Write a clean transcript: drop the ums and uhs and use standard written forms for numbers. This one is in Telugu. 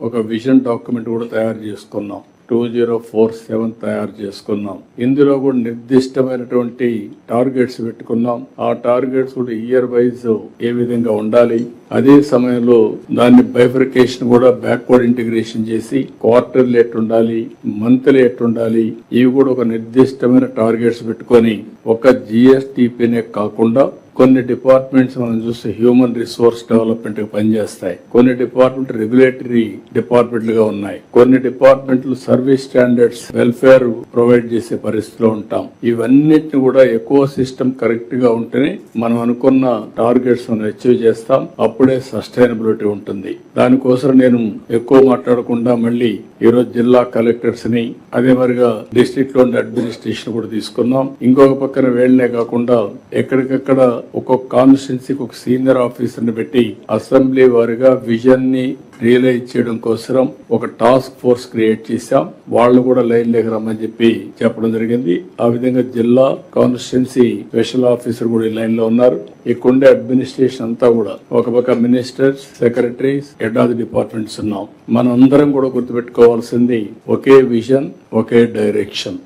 ఒక విజన్ డాక్యుమెంట్ కూడా తయారు చేసుకున్నాం. 2047 తయారు చేసుకున్నాం. ఇందులో కూడా నిర్దిష్టమైనటువంటి టార్గెట్స్ పెట్టుకున్నాం. ఆ టార్గెట్స్ కూడా ఇయర్ వైజ్ ఏ విధంగా ఉండాలి, అదే సమయంలో దాన్ని బైఫర్కేషన్ కూడా బ్యాక్వర్డ్ ఇంటిగ్రేషన్ చేసి క్వార్టర్లీ ఎట్టుండాలి, మంత్లీ ఎట్టుండాలి, ఇవి కూడా ఒక నిర్దిష్టమైన టార్గెట్స్ పెట్టుకొని ఒక జిఎస్టిపినే కాకుండా కొన్ని డిపార్ట్మెంట్స్ మనం చూస్తే హ్యూమన్ రిసోర్స్ డెవలప్మెంట్ గా పనిచేస్తాయి, కొన్ని డిపార్ట్మెంట్ రెగ్యులేటరీ డిపార్ట్మెంట్లుగా ఉన్నాయి, కొన్ని డిపార్ట్మెంట్లు సర్వీస్ స్టాండర్డ్స్ వెల్ఫేర్ ప్రొవైడ్ చేసే పరిస్థితిలో ఉంటాం. ఇవన్నిటిని కూడా ఎకో సిస్టమ్ కరెక్ట్ గా ఉంటేనే మనం అనుకున్న టార్గెట్స్ మనం అచీవ్ చేస్తాం. అప్పుడే సస్టైనబిలిటీ ఉంటుంది. దానికోసం నేను ఎక్కువ మాట్లాడకుండా మళ్ళీ ఈరోజు జిల్లా కలెక్టర్స్ ని అదే మరిగా డిస్ట్రిక్ట్ లోని అడ్మినిస్ట్రేషన్ కూడా తీసుకున్నాం. ఇంకొక పక్కన వేళ్లే కాకుండా ఎక్కడికక్కడ ఒక్కొక్క కాన్స్టిట్యున్సీకి ఒక సీనియర్ ఆఫీసర్ ని పెట్టి అసెంబ్లీ వారిగా విజన్ ని రియలైజ్ చేయడం కోసం ఒక టాస్క్ ఫోర్స్ క్రియేట్ చేశాం. వాళ్ళు కూడా లైన్ లేక రమ్మని చెప్పడం జరిగింది. ఆ విధంగా జిల్లా కాన్స్టిట్యున్సీ స్పెషల్ ఆఫీసర్ కూడా ఈ లైన్ లో ఉన్నారు. ఇక్కడుండే అడ్మినిస్ట్రేషన్ అంతా కూడా ఒక పక్క ministers, secretaries, head of the departments ఉన్నాం. మనం అందరం కూడా గుర్తుపెట్టుకోవాల్సింది ఒకే విజన్, ఒకే డైరెక్షన్.